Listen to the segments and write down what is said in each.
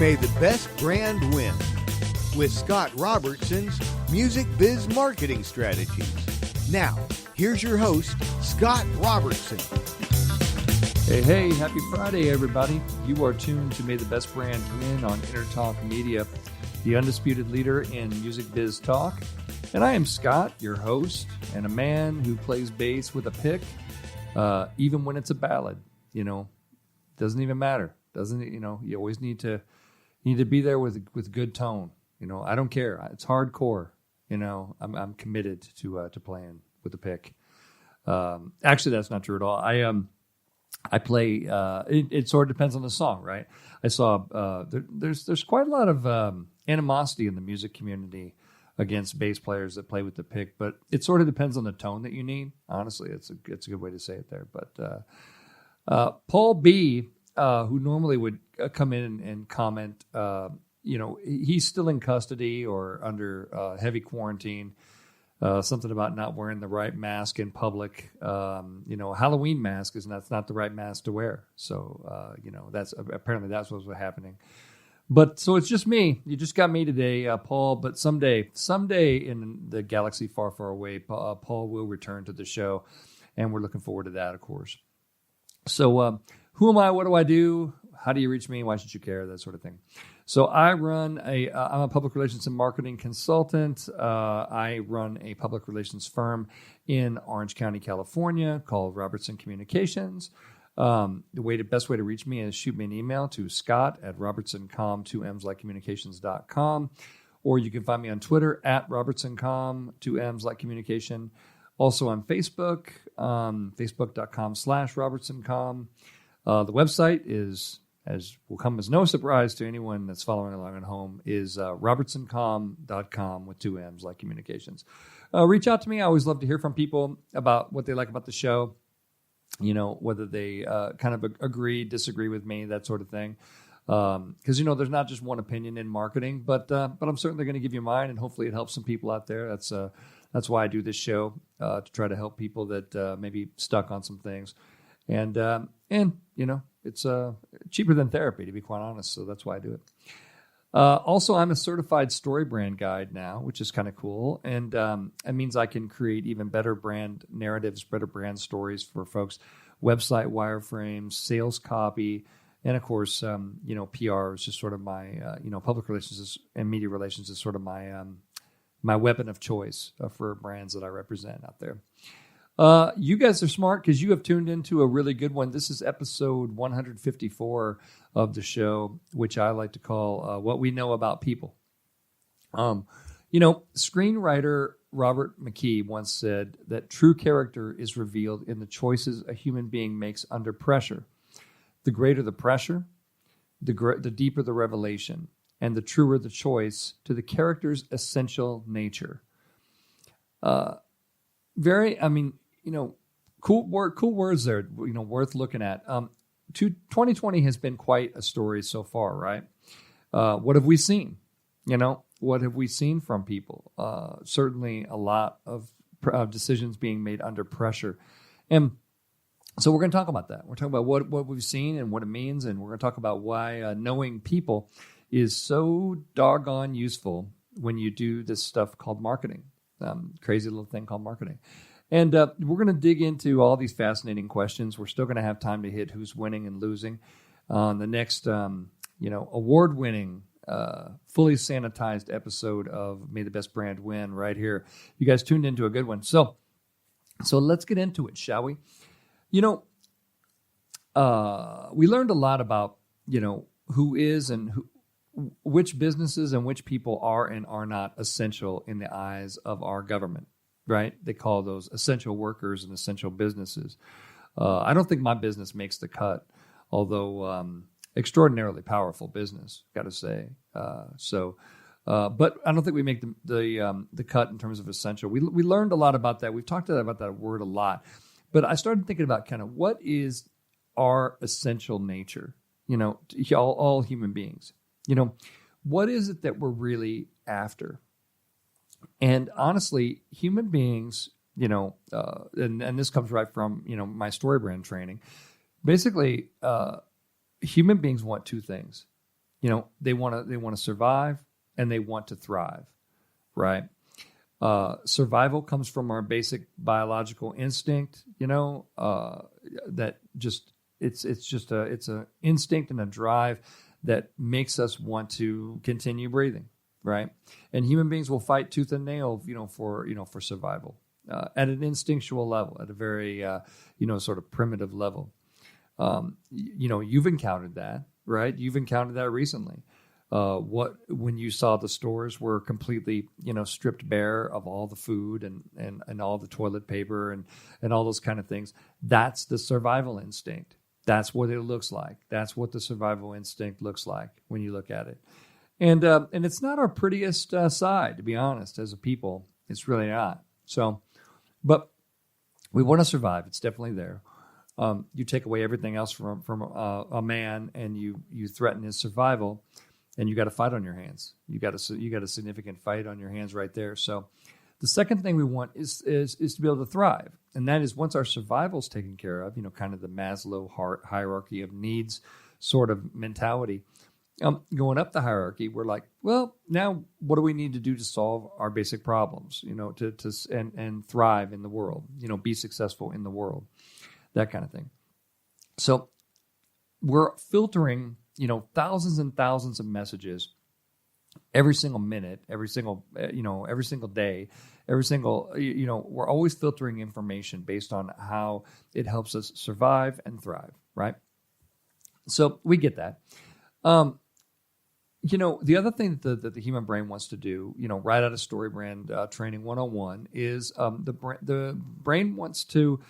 May the best brand win with Scott Robertson's Music Biz Marketing Strategies. Now, here's your host, Scott Robertson. Hey, happy Friday, everybody. You are tuned to May the Best Brand Win on Entertalk Media, the undisputed leader in music biz talk. And I am Scott, your host, and a man who plays bass with a pick, even when it's a ballad. Doesn't even matter. You always need to be there with good tone. I don't care. It's hardcore. I'm committed to playing with a pick. Actually, that's not true at all. I play. It sort of depends on the song, right? I saw there's quite a lot of animosity in the music community against bass players that play with the pick, but it sort of depends on the tone that you need. Honestly, it's a good way to say it there. But Paul B, who normally would come in and comment, he's still in custody or under heavy quarantine. Something about not wearing the right mask in public. Halloween mask that's not the right mask to wear. So, that's what's happening. But so it's just me. You just got me today, Paul. But someday in the galaxy far, far away, Paul will return to the show, and we're looking forward to that, of course. So, who am I? What do I do? How do you reach me? Why should you care? That sort of thing. So I'm a public relations and marketing consultant. I run a public relations firm in Orange County, California called Robertson Communications. The best way to reach me is shoot me an email to scott@robertsoncom, 2M's like communications.com, or you can find me on Twitter @robertsoncom, 2M's like communication. Also on Facebook, facebook.com/robertsoncom. The website is, as will come as no surprise to anyone that's following along at home, is robertsoncom.com with 2M's like communications. Reach out to me. I always love to hear from people about what they like about the show, whether they kind of agree, disagree with me, that sort of thing. Because, there's not just one opinion in marketing, but I'm certainly going to give you mine, and hopefully it helps some people out there. That's why I do this show, to try to help people that may be stuck on some things. And it's cheaper than therapy, to be quite honest. So that's why I do it. Also, I'm a certified story brand guide now, which is kind of cool. And it means I can create even better brand narratives, better brand stories for folks, website wireframes, sales copy, and of course, PR is just sort of my, public relations and media relations is sort of my weapon of choice for brands that I represent out there. You guys are smart because you have tuned into a really good one. This is episode 154 of the show, which I like to call What We Know About People. Screenwriter Robert McKee once said that true character is revealed in the choices a human being makes under pressure. The greater the pressure, the deeper the revelation, and the truer the choice to the character's essential nature. Cool words there, worth looking at. 2020 has been quite a story so far, right? What have we seen? What have we seen from people? Certainly a lot of decisions being made under pressure. And so we're going to talk about that. We're talking about what we've seen and what it means, and we're going to talk about why knowing people is so doggone useful when you do this stuff called marketing. Crazy little thing called marketing. And we're going to dig into all these fascinating questions. We're still going to have time to hit who's winning and losing on the next, award-winning, fully sanitized episode of May the Best Brand Win right here. You guys tuned into a good one. So let's get into it, shall we? We learned a lot about, who is and which businesses and which people are and are not essential in the eyes of our government. Right? They call those essential workers and essential businesses. I don't think my business makes the cut, although extraordinarily powerful business, got to say. But I don't think we make the cut in terms of essential. We learned a lot about that. We've talked about that word a lot. But I started thinking about kind of what is our essential nature, all human beings. What is it that we're really after? And honestly, human beings, and this comes right from, my story brand training. Basically, human beings want two things. They want to survive and they want to thrive, right? Survival comes from our basic biological instinct, that just it's an instinct and a drive that makes us want to continue breathing, right? And human beings will fight tooth and nail, for survival at an instinctual level, at a very sort of primitive level. You've encountered that, right? You've encountered that recently. When you saw the stores were completely, stripped bare of all the food and all the toilet paper and all those kind of things. That's the survival instinct. That's what it looks like. That's what the survival instinct looks like when you look at it. And it's not our prettiest side, to be honest, as a people. It's really not. So, but we want to survive. It's definitely there. You take away everything else from a man and you threaten his survival. And you got a fight on your hands. You got a significant fight on your hands right there. So, the second thing we want is to be able to thrive, and that is once our survival is taken care of. Kind of the Maslow hierarchy of needs sort of mentality. Going up the hierarchy, we're like, well, now what do we need to do to solve our basic problems? And thrive in the world. Be successful in the world, that kind of thing. So, we're filtering thousands and thousands of messages every single minute, every single day, we're always filtering information based on how it helps us survive and thrive, right? So we get that. The other thing that the human brain wants to do, right out of StoryBrand Training 101 is the brain wants to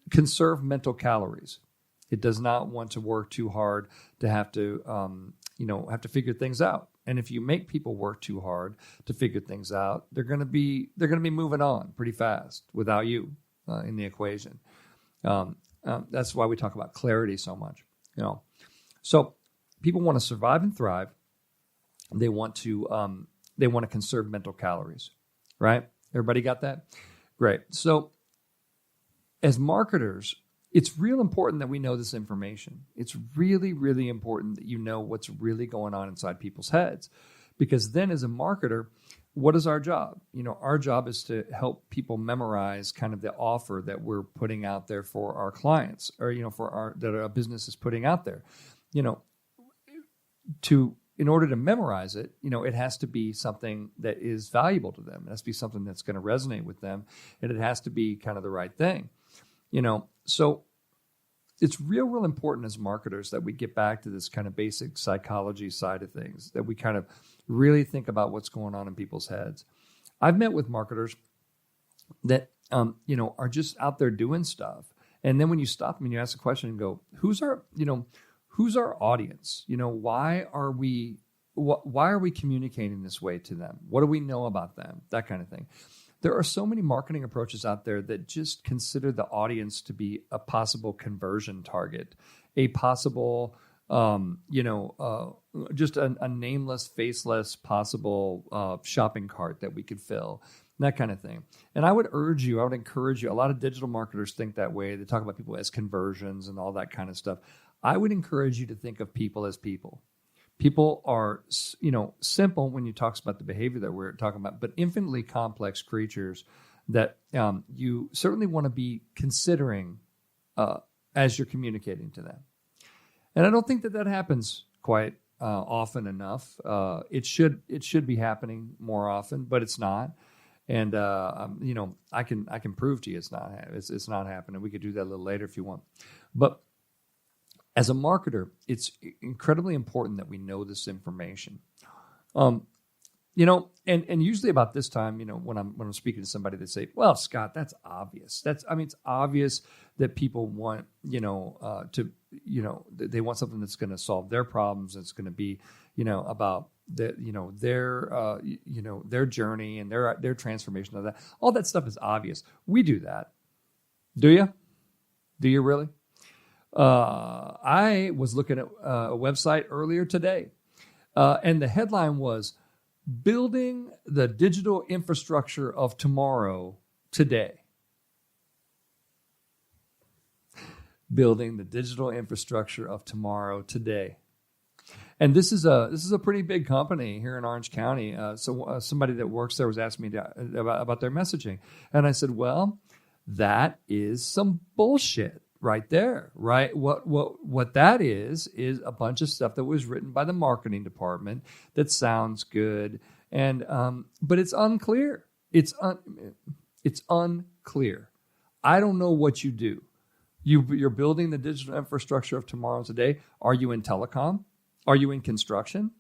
conserve mental calories. It does not want to work too hard to have to figure things out. And if you make people work too hard to figure things out, they're going to be moving on pretty fast without you in the equation. That's why we talk about clarity so much. So people want to survive and thrive. They want to conserve mental calories, right? Everybody got that? Great. So as marketers, it's real important that we know this information. It's really, really important that you know what's really going on inside people's heads. Because then as a marketer, what is our job? Our job is to help people memorize kind of the offer that we're putting out there for our clients or, that our business is putting out there. In order to memorize it, it has to be something that is valuable to them. It has to be something that's going to resonate with them. And it has to be kind of the right thing. So it's real important as marketers that we get back to this kind of basic psychology side of things, that we kind of really think about what's going on in people's heads. I've met with marketers that, are just out there doing stuff. And then when you stop them and you ask a question and go, who's our audience? Why are we communicating this way to them? What do we know about them? That kind of thing. There are so many marketing approaches out there that just consider the audience to be a possible conversion target, a possible, just a nameless, faceless possible shopping cart that we could fill, that kind of thing. And I would encourage you, a lot of digital marketers think that way. They talk about people as conversions and all that kind of stuff. I would encourage you to think of people as people. People are, simple when you talk about the behavior that we're talking about, but infinitely complex creatures that you certainly want to be considering as you're communicating to them. And I don't think that happens quite often enough. It should be happening more often, but it's not. And I can prove to you it's not happening. We could do that a little later if you want, but. As a marketer, it's incredibly important that we know this information. And usually about this time, when I'm speaking to somebody, they say, "Well, Scott, that's obvious. It's obvious that people want, they want something that's going to solve their problems. It's going to be, about their journey and their transformation of that. All that stuff is obvious. We do that. Do you? Do you really?" I was looking at a website earlier today, and the headline was "Building the Digital Infrastructure of Tomorrow Today." Building the digital infrastructure of tomorrow today. And this is a pretty big company here in Orange County. So somebody that works there was asking me about their messaging, and I said, well, that is some bullshit right there, right? What that is a bunch of stuff that was written by the marketing department that sounds good, and but it's unclear. It's unclear. I don't know what you do. You're building the digital infrastructure of tomorrow today. Are you in telecom? Are you in construction?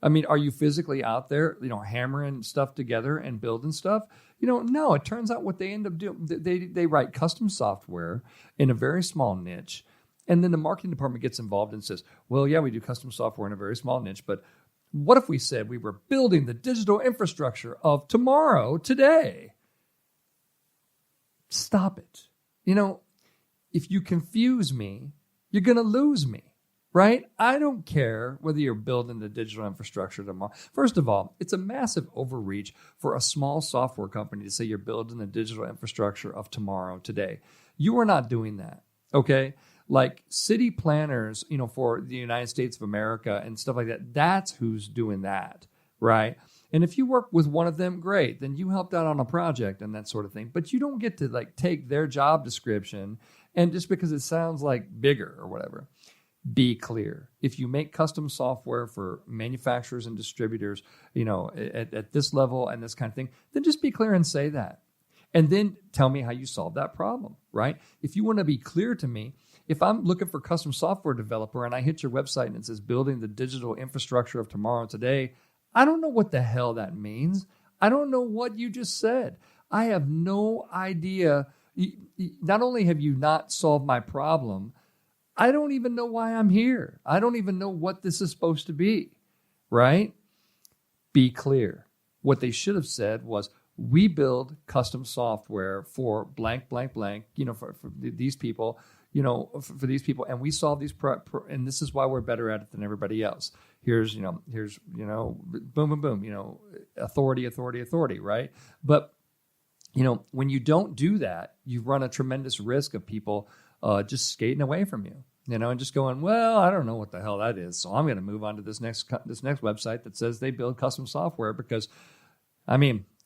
I mean, are you physically out there, hammering stuff together and building stuff? No, it turns out what they end up doing, they write custom software in a very small niche. And then the marketing department gets involved and says, well, yeah, we do custom software in a very small niche, but what if we said we were building the digital infrastructure of tomorrow, today? Stop it. If you confuse me, you're going to lose me. Right? I don't care whether you're building the digital infrastructure tomorrow. First of all, it's a massive overreach for a small software company to say you're building the digital infrastructure of tomorrow, today. You are not doing that, okay? Like city planners, for the United States of America and stuff like that, that's who's doing that, right? And if you work with one of them, great. Then you helped out on a project and that sort of thing. But you don't get to take their job description and just because it sounds like bigger or whatever. Be clear. If you make custom software for manufacturers and distributors, at this level and this kind of thing, then just be clear and say that. And then tell me how you solve that problem, right? If you want to be clear to me, if I'm looking for custom software developer and I hit your website and it says building the digital infrastructure of tomorrow today, I don't know what the hell that means. I don't know what you just said. I have no idea. Not only have you not solved my problem, I don't even know why I'm here. I don't even know what this is supposed to be, right? Be clear. What they should have said was, we build custom software for blank, blank, blank, for these people, for these people, and we solve these, and this is why we're better at it than everybody else. Here's boom, boom, boom, authority, right? But, when you don't do that, you run a tremendous risk of people just skating away from you, and just going, well, I don't know what the hell that is, so I'm going to move on to this next website that says they build custom software because,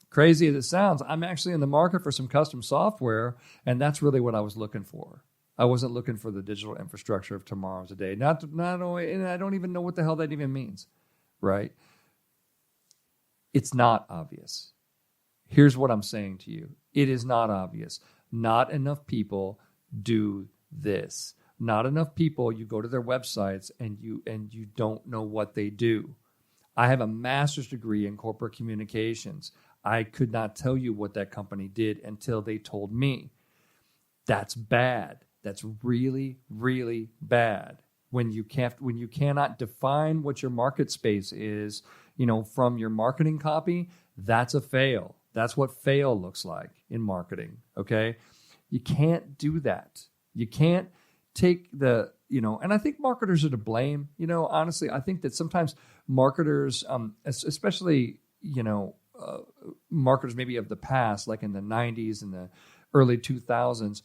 crazy as it sounds, I'm actually in the market for some custom software, and that's really what I was looking for. I wasn't looking for the digital infrastructure of tomorrow today. Not only, and I don't even know what the hell that even means, right? It's not obvious. Here's what I'm saying to you. It is not obvious. Not enough people do this. Not enough people, you go to their websites and you don't know what they do. I have a master's degree in corporate communications. I could not tell you what that company did until they told me. That's bad. That's really, really bad. When you cannot define what your market space is, from your marketing copy, that's a fail. That's what fail looks like in marketing, okay? You can't do that. You can't take and I think marketers are to blame. Honestly, I think that sometimes marketers, especially, marketers maybe of the past, like in the 90s and the early 2000s,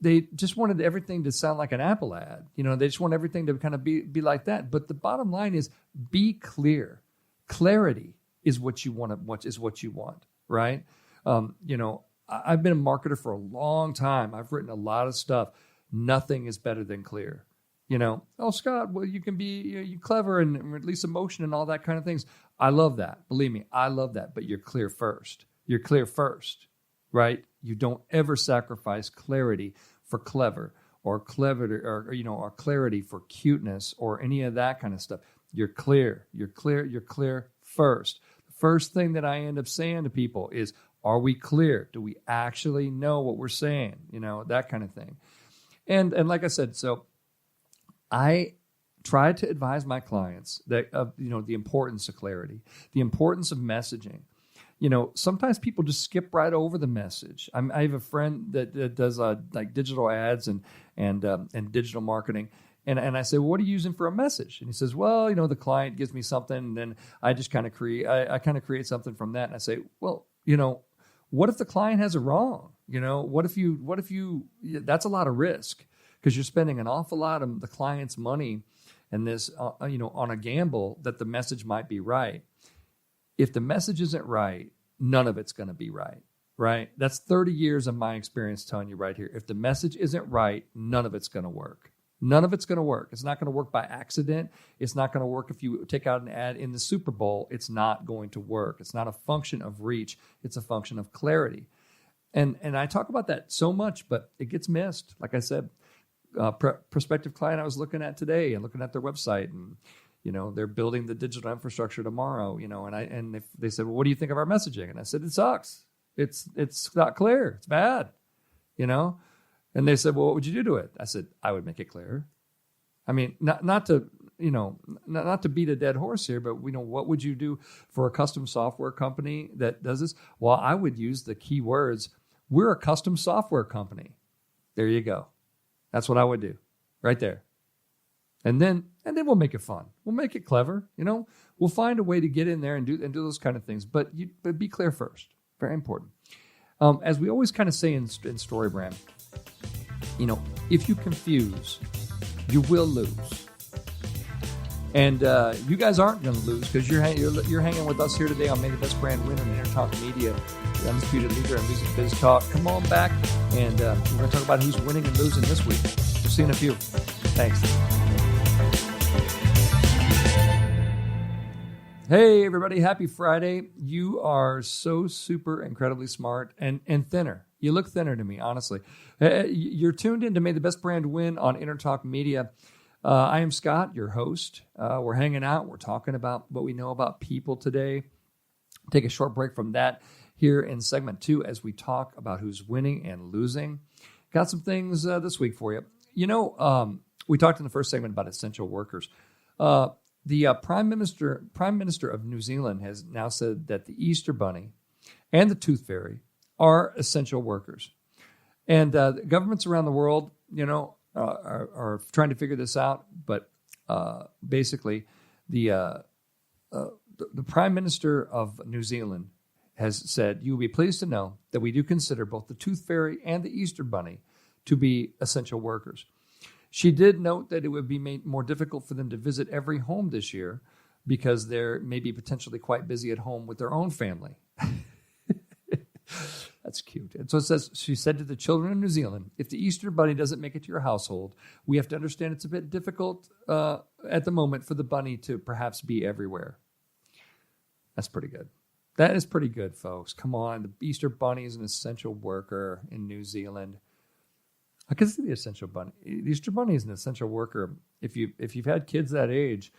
they just wanted everything to sound like an Apple ad. They just want everything to kind of be like that. But the bottom line is be clear. Clarity is what you want. What you want, right? I've been a marketer for a long time. I've written a lot of stuff. Nothing is better than clear. Oh, Scott, well, you can be you clever and release emotion and all that kind of things. I love that. Believe me, I love that. But you're clear first. You're clear first, right? You don't ever sacrifice clarity for clever or clarity for cuteness or any of that kind of stuff. You're clear. You're clear. You're clear first. The first thing that I end up saying to people is, are we clear? Do we actually know what we're saying? That kind of thing. And like I said, so I try to advise my clients that the importance of clarity, the importance of messaging. Sometimes people just skip right over the message. I have a friend that does like digital ads and digital marketing. And I say, well, what are you using for a message? And he says, well, the client gives me something, and then I just kind of create something from that. And I say, well, what if the client has it wrong? What if you, that's a lot of risk because you're spending an awful lot of the client's money and this, on a gamble that the message might be right. If the message isn't right, none of it's going to be right, right? That's 30 years of my experience telling you right here. If the message isn't right, none of it's going to work. None of it's going to work. It's not going to work by accident. It's not going to work if you take out an ad in the Super Bowl. It's not going to work. It's not a function of reach. It's a function of clarity. And I talk about that so much, but it gets missed. Like I said, prospective client I was looking at today and looking at their website, and they're building the digital infrastructure tomorrow. And they said, well, what do you think of our messaging? And I said, it sucks. It's not clear. It's bad. And they said, well, what would you do to it? I said, I would make it clearer. I mean, not to beat a dead horse here, but what would you do for a custom software company that does this? Well, I would use the key words. We're a custom software company. There you go. That's what I would do right there. And then we'll make it fun. We'll make it clever. We'll find a way to get in there and do those kind of things. But be clear first. Very important. As we always kind of say in StoryBrand, if you confuse, you will lose. And you guys aren't going to lose because you're hanging with us here today on May the Best Brand Win on Entertalk Media, the undisputed leader in music biz talk. Come on back, and we're going to talk about who's winning and losing this week. We'll see you in a few. Thanks. Hey, everybody. Happy Friday. You are so super incredibly smart and thinner. You look thinner to me, honestly. You're tuned in to May the Best Brand Win on Entertalk Media. I am Scott, your host. We're hanging out. We're talking about what we know about people today. Take a short break from that here in segment 2 as we talk about who's winning and losing. Got some things this week for you. We talked in the first segment about essential workers. The Prime Minister of New Zealand has now said that the Easter Bunny and the Tooth Fairy are essential workers. And governments around the world, are trying to figure this out. But basically, the Prime Minister of New Zealand has said, you will be pleased to know that we do consider both the Tooth Fairy and the Easter Bunny to be essential workers. She did note that it would be made more difficult for them to visit every home this year because they're maybe potentially quite busy at home with their own family. That's cute. And so it says, she said to the children of New Zealand, if the Easter Bunny doesn't make it to your household, we have to understand it's a bit difficult at the moment for the bunny to perhaps be everywhere. That's pretty good. That is pretty good, folks. Come on. The Easter Bunny is an essential worker in New Zealand. I can see the essential bunny. The Easter Bunny is an essential worker. If you've had kids that age,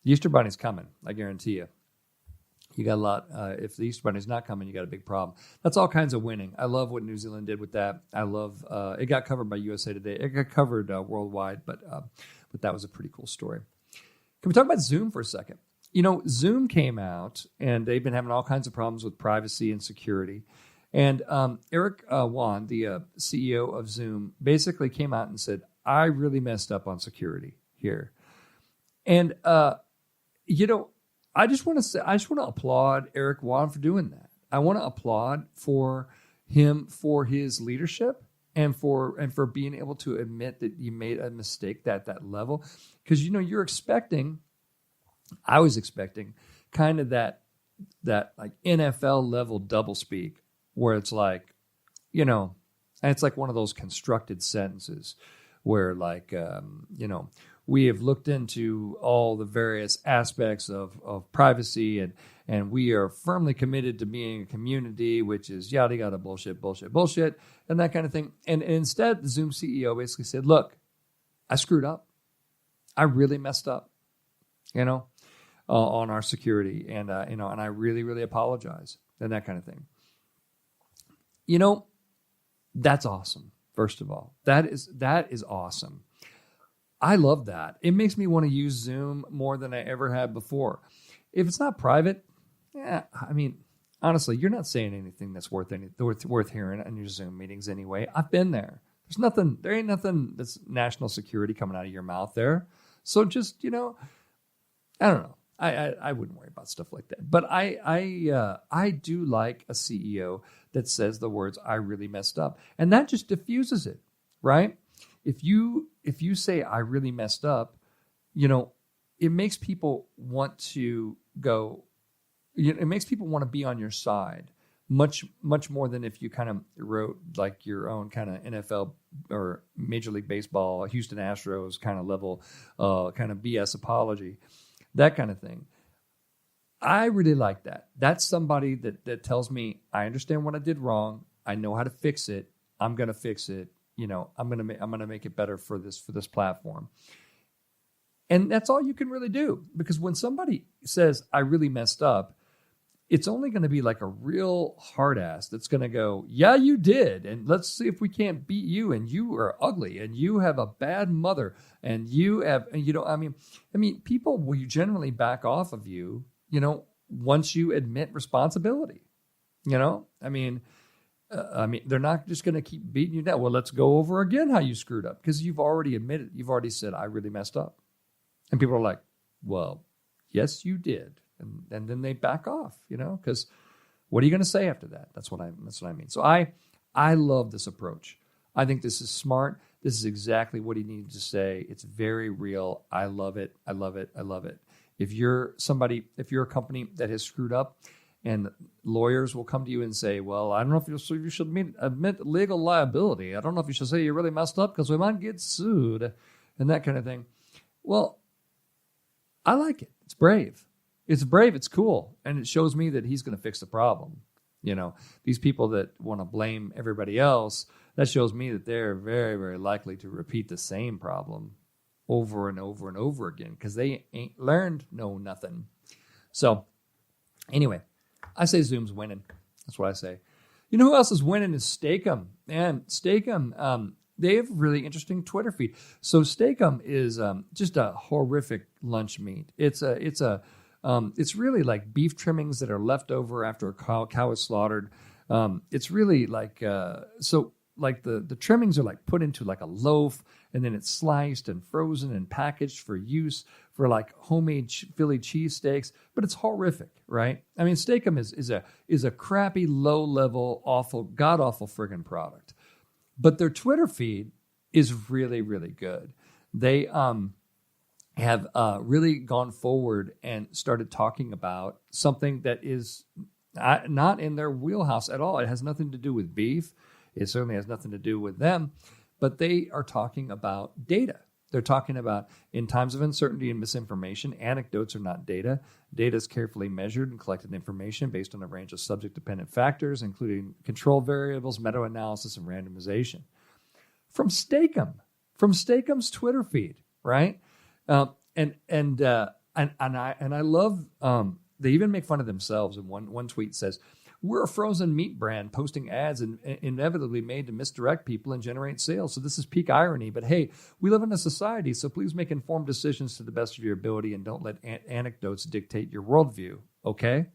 the Easter Bunny's coming. I guarantee you. You got a lot. If the Easter Bunny's not coming, you got a big problem. That's all kinds of winning. I love what New Zealand did with that. I love. It got covered by USA Today. It got covered worldwide, but that was a pretty cool story. Can we talk about Zoom for a second? Zoom came out, and they've been having all kinds of problems with privacy and security. And Eric Yuan, the CEO of Zoom, basically came out and said, I really messed up on security here. And, I just want to applaud Eric Yuan for doing that. I want to applaud for him for his leadership and for being able to admit that you made a mistake at that level. Because, I was expecting kind of that like NFL level doublespeak, where it's like, and it's like one of those constructed sentences where like, we have looked into all the various aspects of privacy and we are firmly committed to being a community, which is yada, yada, bullshit, and that kind of thing. And instead, the Zoom CEO basically said, look, I screwed up. I really messed up, on our security. And, and I really, really apologize and that kind of thing. That's awesome. First of all, that is awesome. I love that. It makes me want to use Zoom more than I ever have before. If it's not private, honestly, you're not saying anything that's worth hearing in your Zoom meetings anyway. I've been there. There ain't nothing that's national security coming out of your mouth there. So just, I don't know. I wouldn't worry about stuff like that. But I do like a CEO that says the words, I really messed up. And that just diffuses it, right? If you say I really messed up, it makes people want to go, it makes people want to be on your side much, much more than if you kind of wrote like your own kind of NFL or Major League Baseball, Houston Astros kind of level, kind of BS apology, that kind of thing. I really like that. That's somebody that tells me, I understand what I did wrong. I know how to fix it. I'm going to fix it. I'm going to make it better for this platform. And that's all you can really do, because when somebody says, I really messed up, it's only going to be like a real hard ass that's going to go, yeah, you did. And let's see if we can't beat you. And you are ugly. And you have a bad mother. And you have, I mean, people will generally back off of you, once you admit responsibility. They're not just going to keep beating you down. Well, let's go over again how you screwed up, because you've already admitted, you've already said, I really messed up. And people are like, well, yes, you did. And then they back off, because what are you going to say after that? That's what I mean. So I love this approach. I think this is smart. This is exactly what he needed to say. It's very real. I love it. I love it. I love it. If you're a company that has screwed up, and lawyers will come to you and say, well, I don't know if you should admit legal liability. I don't know if you should say you really messed up because we might get sued and that kind of thing. Well, I like it. It's brave. It's brave. It's cool. And it shows me that he's going to fix the problem. These people that want to blame everybody else, that shows me that they're very, very likely to repeat the same problem over and over and over again, because they ain't learned nothing. So anyway, I say Zoom's winning. That's what I say. You know who else is winning is Steak-umm. And Steak-umm, they have a really interesting Twitter feed. So Steak-umm is just a horrific lunch meat. It's really like beef trimmings that are left over after a cow is slaughtered. It's really like the trimmings are like put into like a loaf, and then it's sliced and frozen and packaged for use for like homemade Philly cheesesteaks. But it's horrific, right? I mean, Steak-umm is a crappy, low level, awful, god awful friggin' product. But their Twitter feed is really, really good. They have really gone forward and started talking about something that is not in their wheelhouse at all. It has nothing to do with beef. It certainly has nothing to do with them. But they are talking about data. They're talking about, in times of uncertainty and misinformation, anecdotes are not data. Data is carefully measured and collected information based on a range of subject-dependent factors, including control variables, meta-analysis, and randomization. From Steak-umm's Twitter feed, right? And I love. They even make fun of themselves. And one tweet says, "We're a frozen meat brand posting ads and inevitably made to misdirect people and generate sales. So this is peak irony. But hey, we live in a society, so please make informed decisions to the best of your ability and don't let anecdotes dictate your worldview." Okay.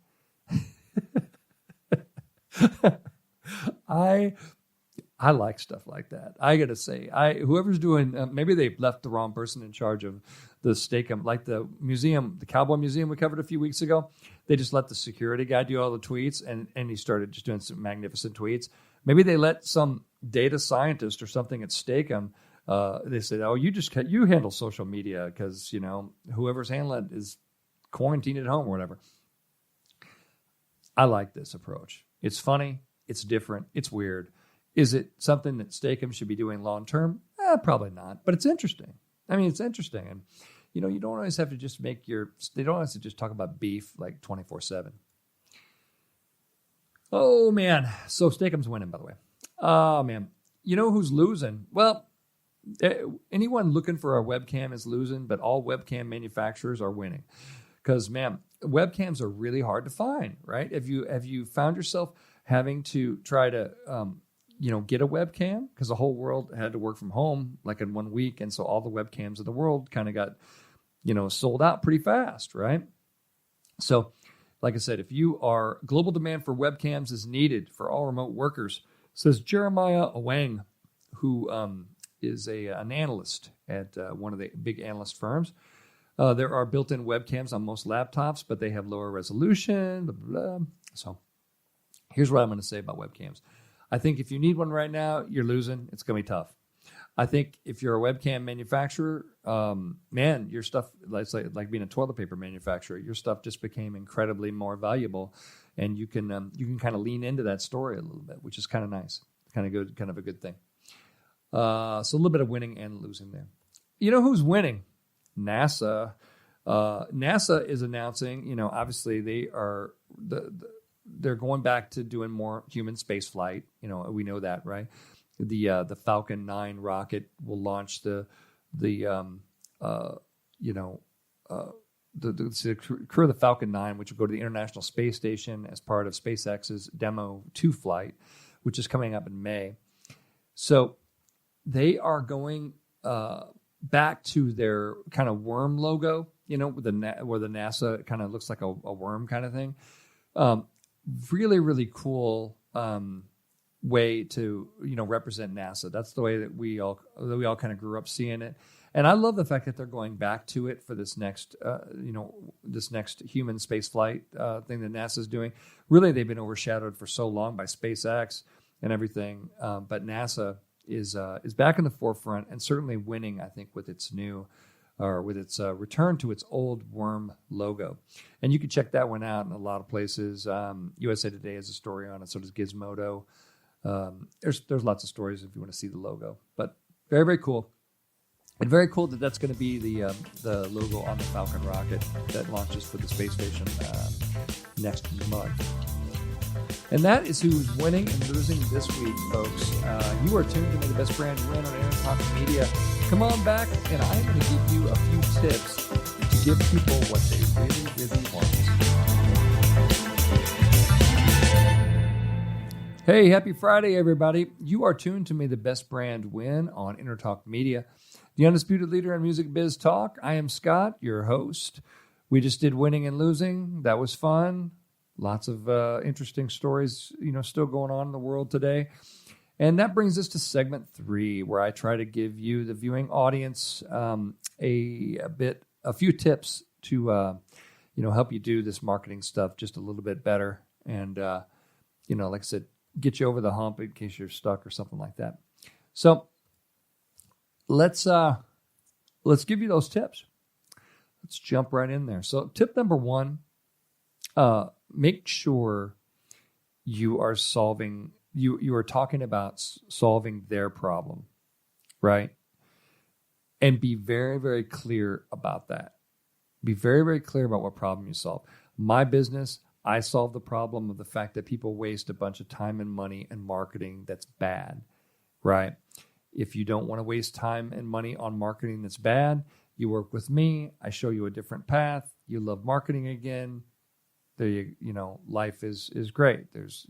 I like stuff like that. I got to say, whoever's doing, maybe they've left the wrong person in charge of the Steak-umm, like the museum, the Cowboy Museum we covered a few weeks ago. They just let the security guy do all the tweets, and he started just doing some magnificent tweets. Maybe they let some data scientist or something at Steak-umm. They said, "Oh, you handle social media because whoever's handling it is quarantined at home or whatever." I like this approach. It's funny. It's different. It's weird. Is it something that Steak-umm should be doing long term? Probably not, but it's interesting. I mean, it's interesting. And, you don't always have to just they don't always have to just talk about beef like 24/7. Oh, man. So Steak-umm's winning, by the way. Oh, man. You know who's losing? Well, anyone looking for a webcam is losing, but all webcam manufacturers are winning. Because, man, webcams are really hard to find, right? Have you found yourself having to try to get a webcam, because the whole world had to work from home like in 1 week. And so all the webcams in the world kind of got, sold out pretty fast, right? So like I said, if you are, global demand for webcams is needed for all remote workers, says Jeremiah Owang, who is an analyst at one of the big analyst firms. There are built-in webcams on most laptops, but they have lower resolution, blah, blah, blah. So here's what I'm going to say about webcams. I think if you need one right now, you're losing. It's going to be tough. I think if you're a webcam manufacturer, man, your stuff, like being a toilet paper manufacturer, your stuff just became incredibly more valuable, and you can kind of lean into that story a little bit, which is kind of nice, kind of good, kind of a good thing. So a little bit of winning and losing there. You know who's winning? NASA. NASA is announcing, obviously they're going back to doing more human space flight. We know that, right? The Falcon 9 rocket will launch the crew of the Falcon 9, which will go to the International Space Station as part of SpaceX's Demo 2 flight, which is coming up in May. So they are going back to their kind of worm logo, where the NASA kind of looks like a worm kind of thing. Really, really cool way to represent NASA. That's the way that we all kind of grew up seeing it, and I love the fact that they're going back to it for this next human space flight thing that NASA's doing. Really, they've been overshadowed for so long by SpaceX and everything, but NASA is back in the forefront and certainly winning, I think, with its return to its old worm logo. And you can check that one out in a lot of places. USA Today has a story on it, so does Gizmodo. There's lots of stories if you want to see the logo, but very, very cool. And very cool that that's going to be the logo on the Falcon rocket that launches for the space station next month. And that is who's winning and losing this week, folks. You are tuned to the Best Brand Win on Entertalk Media. Come on back, and I'm going to give you a few tips to give people what they really, really want. Hey, happy Friday, everybody. You are tuned to May the Best Brand Win on Entertalk Media, the undisputed leader in music biz talk. I am Scott, your host. We just did winning and losing. That was fun. Lots of interesting stories, still going on in the world today. And that brings us to segment 3, where I try to give you, the viewing audience, a few tips to, help you do this marketing stuff just a little bit better. And, like I said, get you over the hump in case you're stuck or something like that. So let's give you those tips. Let's jump right in there. So tip number 1, make sure you are you are talking about solving their problem, right? And be very, very clear about that. Be very, very clear about what problem you solve. My business, I solve the problem of the fact that people waste a bunch of time and money and marketing that's bad, right? If you don't want to waste time and money on marketing that's bad, you work with me. I show you a different path. You love marketing again. There life is great. There's,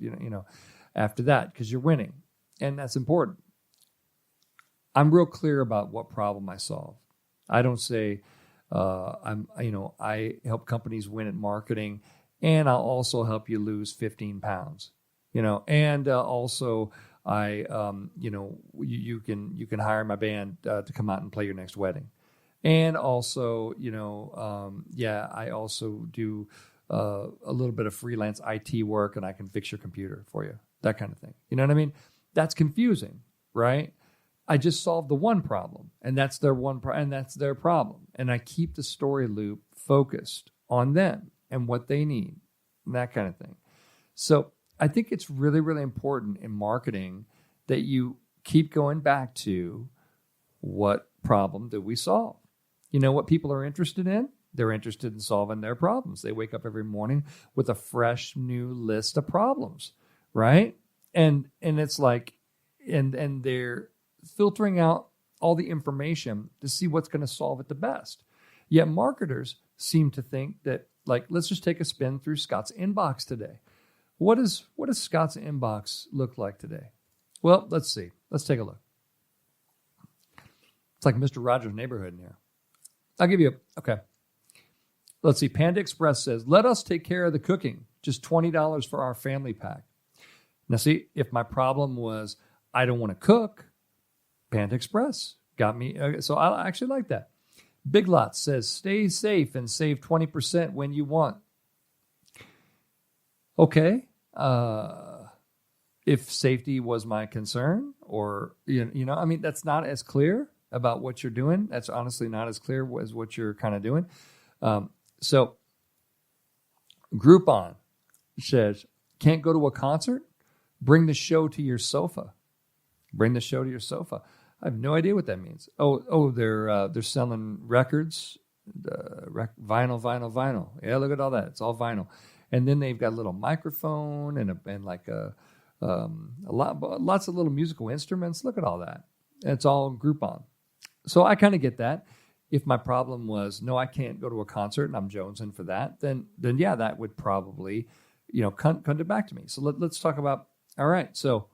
after that, because you're winning. And that's important. I'm real clear about what problem I solve. I don't say, I help companies win at marketing, and I'll also help you lose 15 pounds, and also I, you can hire my band to come out and play your next wedding. And also, I also do a little bit of freelance IT work, and I can fix your computer for you, that kind of thing. You know what I mean? That's confusing, right? I just solved the one problem, and that's their and that's their problem. And I keep the story loop focused on them and what they need, and that kind of thing. So I think it's really, really important in marketing that you keep going back to what problem did we solve? You know what people are interested in? They're interested in solving their problems. They wake up every morning with a fresh new list of problems, right? And it's like, and they're filtering out all the information to see what's going to solve it the best. Yet marketers seem to think that, like, let's just take a spin through Scott's inbox today. What does Scott's inbox look like today? Well, let's see. Let's take a look. It's like Mr. Rogers' Neighborhood in here. I'll give you okay. Let's see. Panda Express says, let us take care of the cooking. Just $20 for our family pack. Now, see, if my problem was I don't want to cook, Panda Express got me. So I actually like that. Big Lots says, stay safe and save 20% when you want. Okay. if safety was my concern, or, I mean, that's not as clear about what you're doing. That's honestly not as clear as what you're kind of doing. So Groupon says, can't go to a concert? Bring the show to your sofa. Bring the show to your sofa. I have no idea what that means. They're selling records, vinyl. Yeah, look at all that. It's all vinyl. And then they've got a little microphone and like lots of little musical instruments. Look at all that. And it's all Groupon. So I kind of get that. If my problem was, no, I can't go to a concert and I'm jonesing for that, then yeah, that would probably, come back to me. So let's talk about, all right, so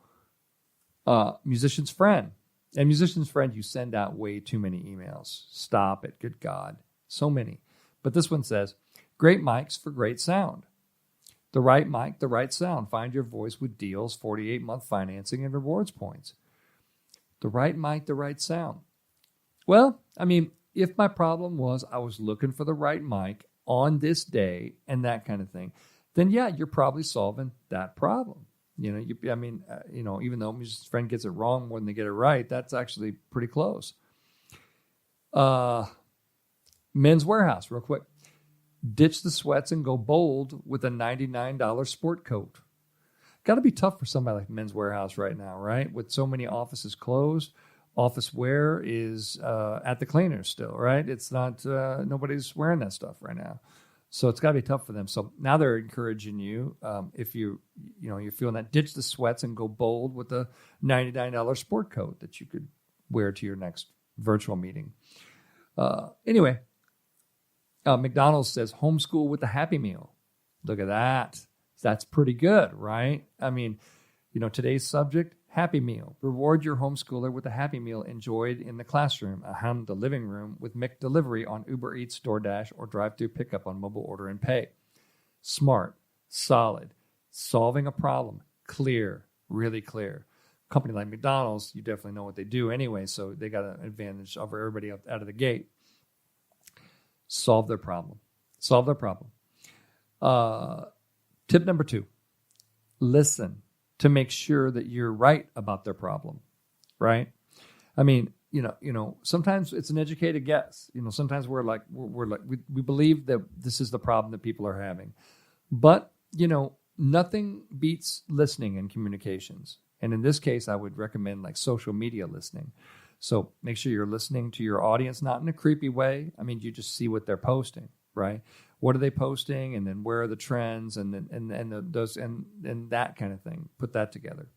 musician's friend. And musician's friend, you send out way too many emails. Stop it. Good God. So many. But this one says, great mics for great sound. The right mic, the right sound. Find your voice with deals, 48-month financing, and rewards points. The right mic, the right sound. Well, I mean, if my problem was I was looking for the right mic on this day and that kind of thing, then yeah, you're probably solving that problem. Even though musician's friend gets it wrong more than they get it right, that's actually pretty close. Men's Warehouse, real quick. Ditch the sweats and go bold with a $99 sport coat. Got to be tough for somebody like Men's Warehouse right now, right? With so many offices closed, office wear is at the cleaners still, right? It's not, nobody's wearing that stuff right now. So it's got to be tough for them. So now they're encouraging you, if you're feeling that, ditch the sweats and go bold with a $99 sport coat that you could wear to your next virtual meeting. Anyway, McDonald's says homeschool with the Happy Meal. Look at that. That's pretty good, right? I mean, today's subject, Happy Meal. Reward your homeschooler with a Happy Meal enjoyed in the classroom, the living room with McDelivery on Uber Eats, DoorDash, or drive-thru pickup on mobile order and pay. Smart, solid, solving a problem, clear, really clear. A company like McDonald's, you definitely know what they do anyway, so they got an advantage over everybody out of the gate. Solve their problem. Tip number 2, listen to make sure that you're right about their problem, right? I mean, sometimes it's an educated guess. Sometimes we believe that this is the problem that people are having. But, nothing beats listening in communications. And in this case, I would recommend like social media listening. So make sure you're listening to your audience, not in a creepy way. I mean, you just see what they're posting, right? What are they posting, and then where are the trends, and that kind of thing. Put that together.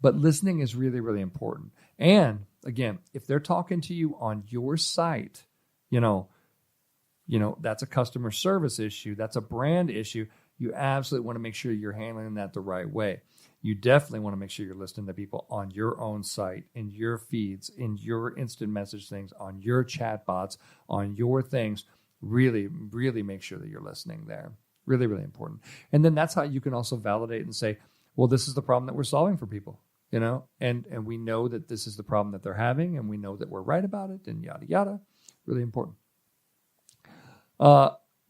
But listening is really, really important. And again, if they're talking to you on your site, that's a customer service issue. That's a brand issue. You absolutely want to make sure you're handling that the right way. You definitely want to make sure you're listening to people on your own site, in your feeds, in your instant message things, on your chat bots, on your things. Really, really make sure that you're listening there. Really, really important. And then that's how you can also validate and say, well, this is the problem that we're solving for people, and we know that this is the problem that they're having, and we know that we're right about it, and yada, yada. Really important.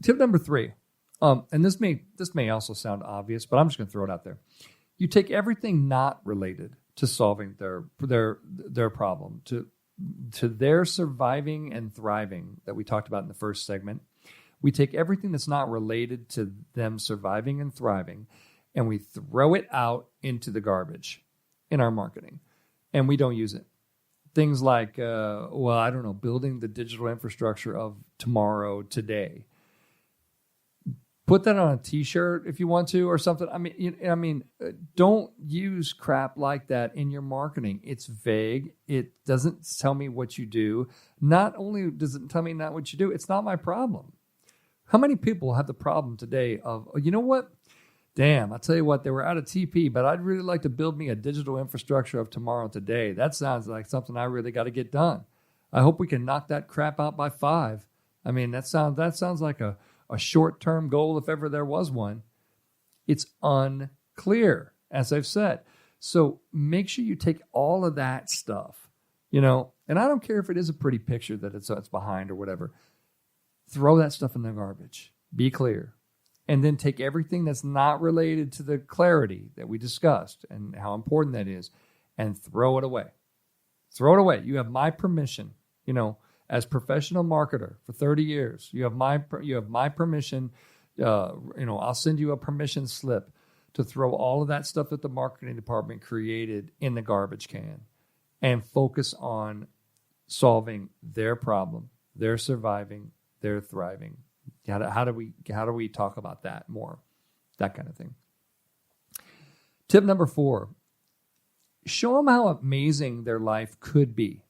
Tip number 3, and this may also sound obvious, but I'm just going to throw it out there. You take everything not related to solving their problem, to their surviving and thriving that we talked about in the first segment. We take everything that's not related to them surviving and thriving, and we throw it out into the garbage in our marketing, and we don't use it. Things like, building the digital infrastructure of tomorrow, today. Put that on a T-shirt if you want to, or something. Don't use crap like that in your marketing. It's vague. It doesn't tell me what you do. Not only does it tell me not what you do, it's not my problem. How many people have the problem today of, you know what? Damn, I'll tell you what, they were out of TP, but I'd really like to build me a digital infrastructure of tomorrow, today. That sounds like something I really got to get done. I hope we can knock that crap out by 5. I mean, that sounds like a short-term goal if ever there was one. It's unclear, as I've said. So make sure you take all of that stuff, and I don't care if it is a pretty picture that it's behind or whatever. Throw that stuff in the garbage. Be clear. and then take everything that's not related to the clarity that we discussed and how important that is and throw it away. Throw it away. You have my permission, as professional marketer for 30 years. You have my permission. I'll send you a permission slip to throw all of that stuff that the marketing department created in the garbage can and focus on solving their problem. They're surviving. They're thriving. How do we talk about that more? That kind of thing. Tip number 4, show them how amazing their life could be,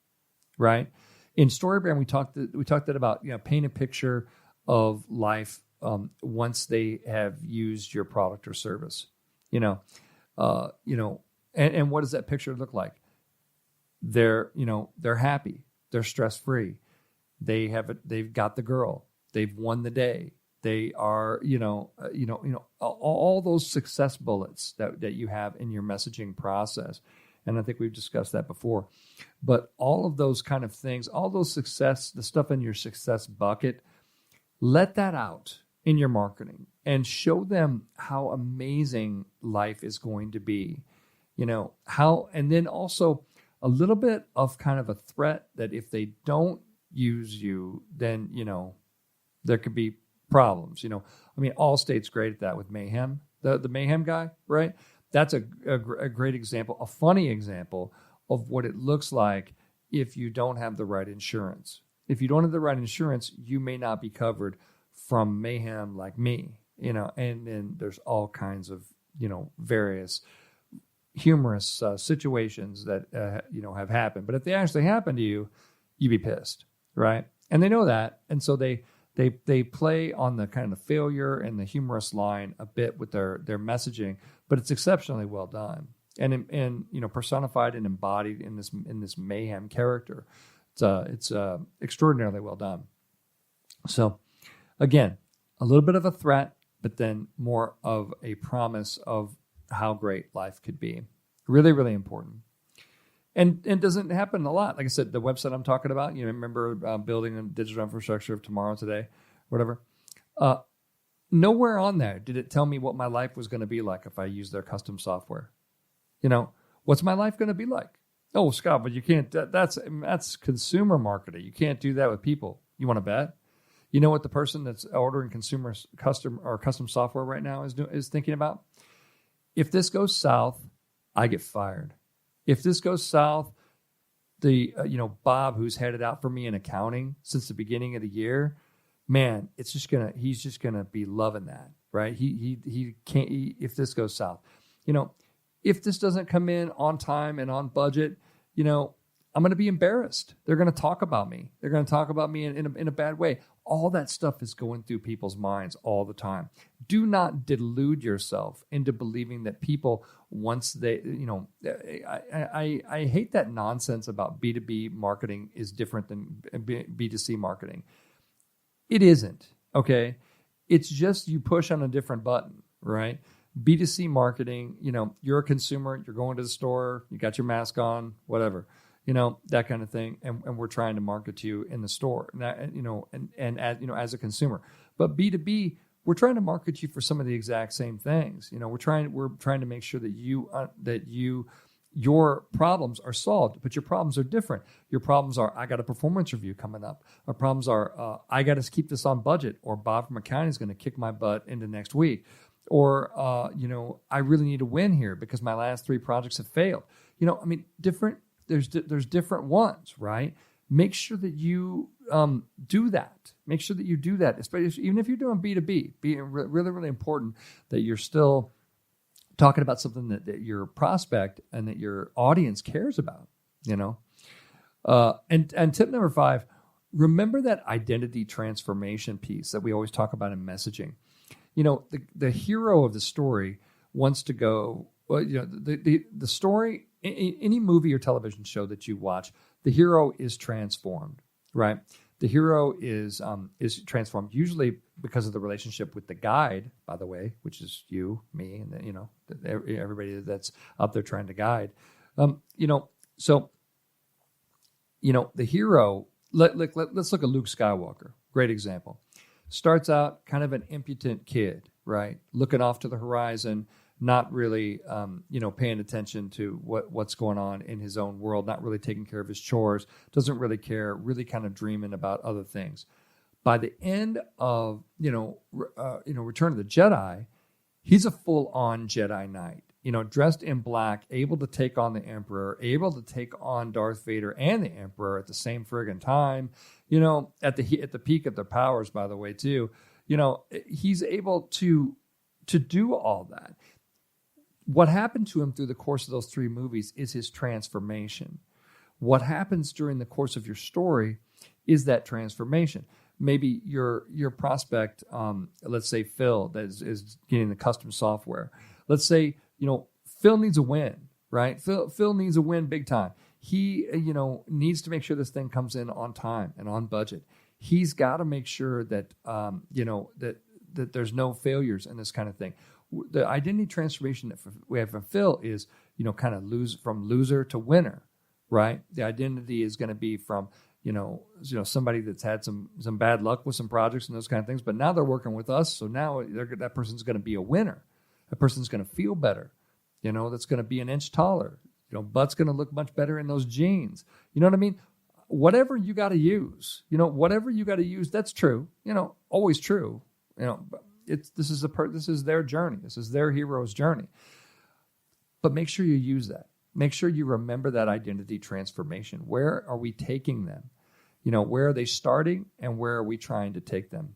right? In StoryBrand, we talked about, paint a picture of life once they have used your product or service, and what does that picture look like? They're happy, they're stress-free, they've got the girl, they've won the day, they are, all those success bullets that you have in your messaging process. And I think we've discussed that before. But all of those kind of things, all those success, the stuff in your success bucket, let that out in your marketing and show them how amazing life is going to be. And then also a little bit of kind of a threat that if they don't use you, then, there could be problems. Allstate's great at that with Mayhem, the Mayhem guy, right? That's a great example, a funny example of what it looks like if you don't have the right insurance. If you don't have the right insurance, you may not be covered from mayhem like me, and then there's all kinds of, various humorous situations that, have happened. But if they actually happen to you, you'd be pissed, right? And they know that. And so they play on the kind of failure and the humorous line a bit with their messaging, but it's exceptionally well done and personified and embodied in this mayhem character. It's extraordinarily well done. So again, a little bit of a threat, but then more of a promise of how great life could be. Really, really important. And it doesn't happen a lot. Like I said, the website I'm talking about, remember building a digital infrastructure of tomorrow, today, whatever. Nowhere on there did it tell me what my life was going to be like if I used their custom software. What's my life going to be like? Oh, Scott, but you can't. That's consumer marketing. You can't do that with people. You want to bet? You know what the person that's ordering custom software right now is thinking about? If this goes south, I get fired. If this goes south, the Bob, who's headed out for me in accounting since the beginning of the year, man, he's just gonna be loving that, right? He can't. If this goes south, if this doesn't come in on time and on budget, I'm going to be embarrassed. They're going to talk about me. They're going to talk about me in a bad way. All that stuff is going through people's minds all the time. Do not delude yourself into believing that people, once they, I hate that nonsense about B2B marketing is different than B2C marketing. It isn't, okay? It's just you push on a different button, right? B2C marketing, you're a consumer, you're going to the store, you got your mask on, whatever. That kind of thing. And we're trying to market to you in the store, as a consumer. But B2B, we're trying to market you for some of the exact same things. We're trying to make sure that your problems are solved, but your problems are different. Your problems are, I got a performance review coming up. Our problems are, I got to keep this on budget, or Bob from accounting is going to kick my butt into next week. Or, I really need to win here because my last 3 projects have failed. Different. There's different ones, right? Make sure that you do that. Make sure that you do that, especially even if you're doing B2B. Really, really important that you're still talking about something that your prospect and that your audience cares about. And tip number 5, remember that identity transformation piece that we always talk about in messaging. The hero of the story wants to go. Well, the story. Any movie or television show that you watch, the hero is transformed, right? The hero is transformed usually because of the relationship with the guide, by the way, which is you, me, and everybody that's out there trying to guide. The hero. Let's look at Luke Skywalker. Great example. Starts out kind of an impudent kid, right? Looking off to the horizon, not really, paying attention to what's going on in his own world, not really taking care of his chores, doesn't really care, really kind of dreaming about other things. By the end of, Return of the Jedi, he's a full-on Jedi Knight, dressed in black, able to take on the Emperor, able to take on Darth Vader and the Emperor at the same friggin' time, at the peak of their powers, by the way, too. He's able to do all that. What happened to him through the course of those 3 movies is his transformation. What happens during the course of your story is that transformation. Maybe your prospect, let's say Phil, that is getting the custom software. Let's say, Phil needs a win, right? Phil needs a win big time. He, needs to make sure this thing comes in on time and on budget. He's got to make sure that, that there's no failures in this kind of thing. The identity transformation that we have from Phil is, kind of from loser to winner, right? The identity is going to be from, somebody that's had some bad luck with some projects and those kind of things, but now they're working with us. So now that person's going to be a winner. That person's going to feel better. That's going to be an inch taller. Butt's going to look much better in those jeans. You know what I mean? Whatever you got to use, that's true. Always true. This is their journey. This is their hero's journey. But make sure you use that. Make sure you remember that identity transformation. Where are we taking them? Where are they starting and where are we trying to take them?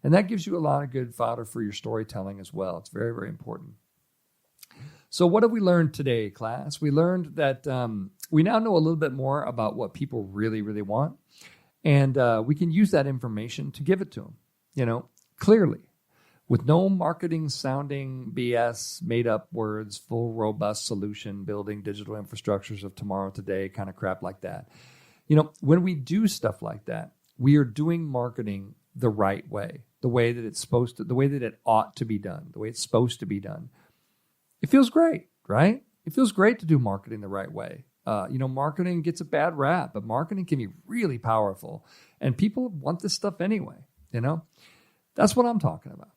And that gives you a lot of good fodder for your storytelling as well. It's very, very important. So what have we learned today, class? We learned that we now know a little bit more about what people really, really want. And we can use that information to give it to them, clearly. With no marketing sounding BS, made up words, full robust solution, building digital infrastructures of tomorrow, today, kind of crap like that. When we do stuff like that, we are doing marketing the right way, the way that it's supposed to, the way that it ought to be done, the way it's supposed to be done. It feels great, right? It feels great to do marketing the right way. Marketing gets a bad rap, but marketing can be really powerful. And people want this stuff anyway, That's what I'm talking about.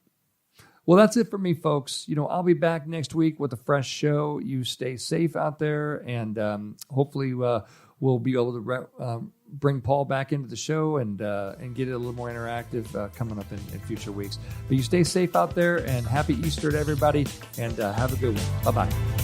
Well, that's it for me, folks. I'll be back next week with a fresh show. You stay safe out there, and hopefully we'll be able to bring Paul back into the show and get it a little more interactive coming up in future weeks. But you stay safe out there, and happy Easter to everybody, and have a good one. Bye-bye.